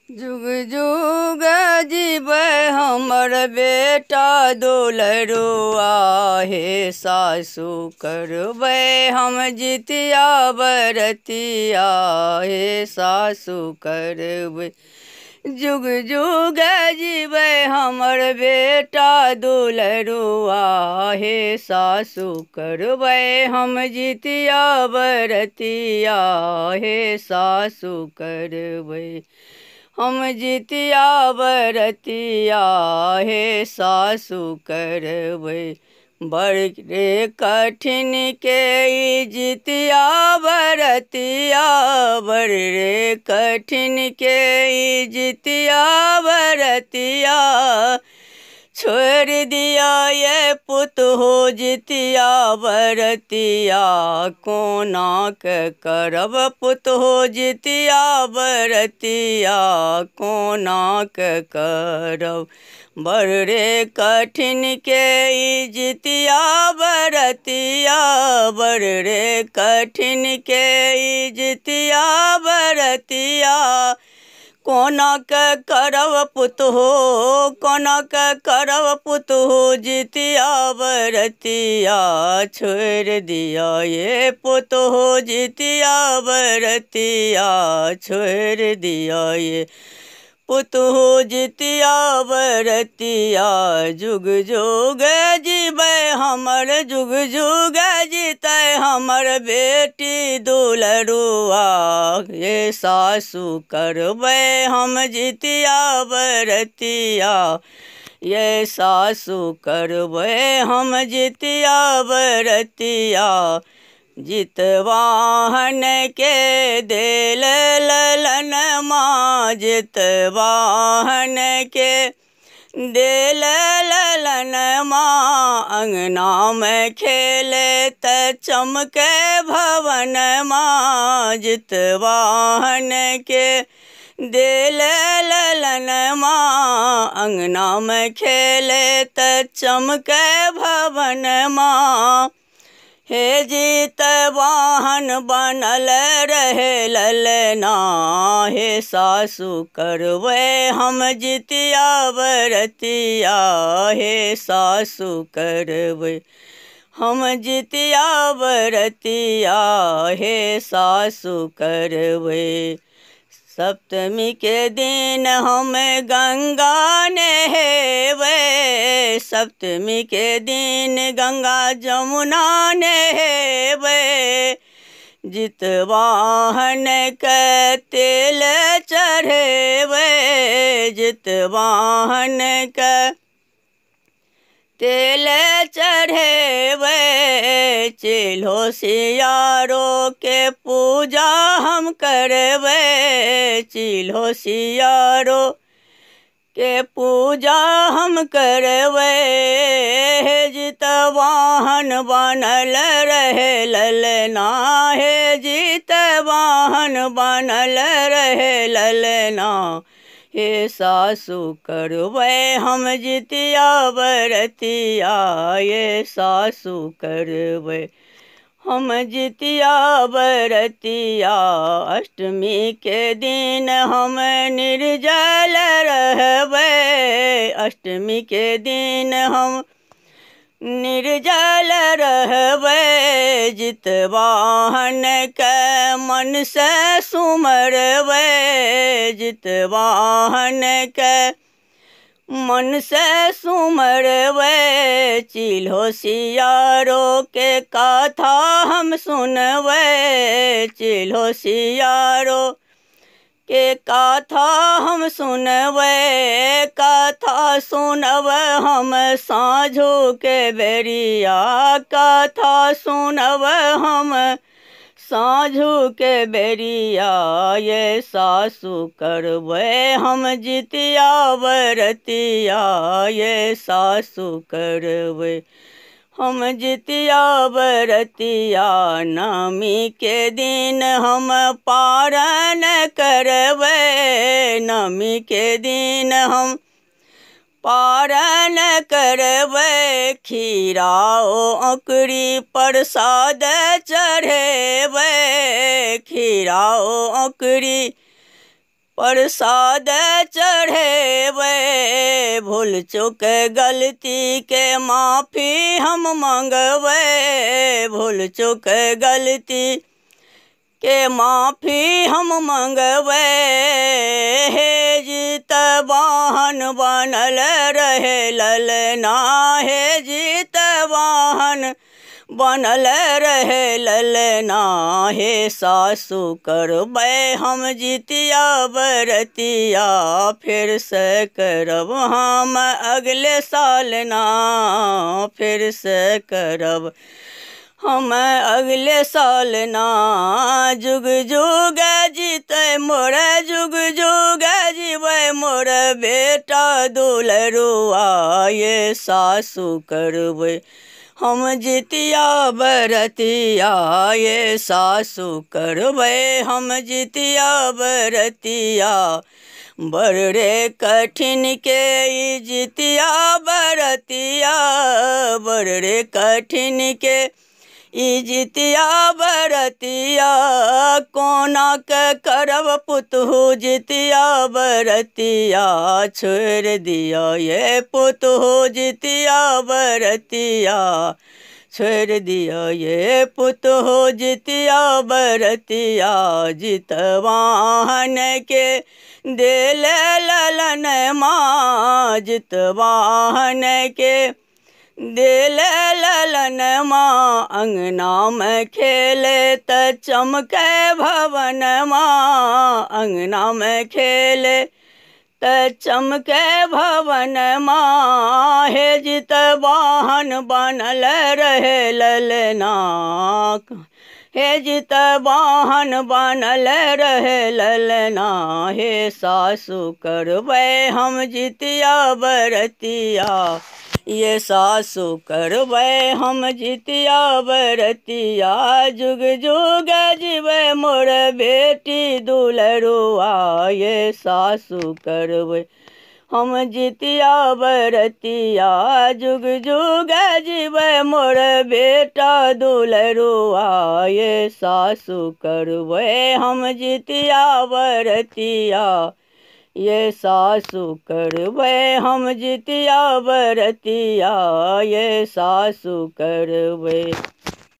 जुग जुग जीबै हमर बेटा दुलरुआ हे सासु करबै हम जितिया बरतिया हे सासु करबै। जुग जुग जीबै हमर बेटा दुलरुआ हे सासु करबै हम जितिया बरतिया हे सासु करबै। हम जितिया बरतिया हे सासु करबै। बड़ रे कठिन के ई जितिया बरतिया बड़ रे कठिन के ई जितिया बरतिया। छोड़ दिया ये पुत हो जितिया बरतिया कोना के करब पुत हो जितिया बरतिया कोना के करब। बड़ रे कठिन के ई जितिया बरतिया बड़ रे कठिन के ई जितिया बरतिया। कोना के करब पुत हो कोना के करब पुत हो जितिया बरतिया। छोड़ दिया ये पुत हो जितिया बरतिया छोड़ दिया ये पुत हो जितिया बरतिया। जुग जुग जीबै हमर जुग जुग जीतै हमर बेटी दुलरुआ हे सासु करबै हम जितिया बरतिया ये सासु करबै हम जितिया बरतिया। जितवाहन के देल ललन माँ जितवाहन के देल ललन माँ। अंगना में खेले त चमके भवन माँ जितवाहन के देल ललन माँ। अंगना में खेले त चमके भवन माँ। हे जितवाहन बनल रहे ललना हे सासु करबै हम जितिया बरतिया हे सासु करबै। हम जितिया बरतिया हे सासु करबै। सप्तमी के दिन हम गंगा नहेबै सप्तमी के दिन गंगा जमुना नहेबै। जितवाहन के तेल चढ़ेबै जितवाहन के तेल चढ़ेबै। चिल्हो सियारो के पूजा हम करबै चिल्हो सियारो के पूजा हम करबै। जितवाहन बनल रहे ललना हे जितवाहन बनल रहे ललना हे सासु करबै हम जितिया बरतिया ये सासु करबै। हम जितिया बरतिया अष्टमी के दिन हम निर्जल रहबै अष्टमी के दिन हम निर्जल रहबै। जितवाहन के मन से सुमरबै जितवाहन के मन से सुमरबै। चिल्हो सियारो के कथा हम सुनबै चिल्हो सियारो के कथा हम सुनबै। कथा सुनब हम साँझो के बेरिया कथा सुनब हम साँझो के बेरिया ये सासु करबै हम जितिया बरतिया ये सासु करबै। हम जितिया बरतिया नवमी के दिन हम पारण करबै नवमी के दिन हम पारण करबै। खीरा ओ अंकुरी प्रसाद चढ़ेबै खीरा ओ अंकुरी प्रसाद चढ़ेबै, भूल चूक गलती के माफ़ी हम मंगबै, भूल चूक गलती के माफ़ी हम मंगबै। हे जितवाहन बनल रहे ललना, हे जितवाहन बनल रहे ललना। हे सासु करबै हम जितिया बरतिया, फिर से करब हम अगले साल ना, फिर से करब हम अगले साल ना। जुग जुग जीते मोर, जुग जुग जीवे मोर बेटा दुलरुआ। ये सासु करबै हम जितिया बरतिया, ये सासु करबै हम जितिया बरतिया। बड़े कठिन के ई जितिया बरतिया, बड़े कठिन के ई जितिया बरतिया। कोना के करब पुतहु जितिया बरतिया, छोड़ दिया ये पुतहु जितिया बरतिया, छोड़ दिया ये पुतहु जितिया बरतिया। जितवाहन के देल ललन माँ, जितवाहन के देल ललन माँ। अंगना में खेले त चमके भवन माँ, अंगना में खेले त चमके भवन माँ। हे जितवाहन बनल रहे ललना, हे जितवाहन बनल रहे ललना। हे सासु करबै हम जितिया बरतिया, ये सासु करबै हम जितिया बरतिया। जुग जुग जीवे मोर बेटी दुलरुआ, ये सासु करबै हम जितिया बरतिया। जुग जुग जीवे मोर बेटा दुलरुआ, ये सासु करबै हम जितिया बरतिया। ये सासु करबै हम जितिया बरतिया, ये सासु करबै।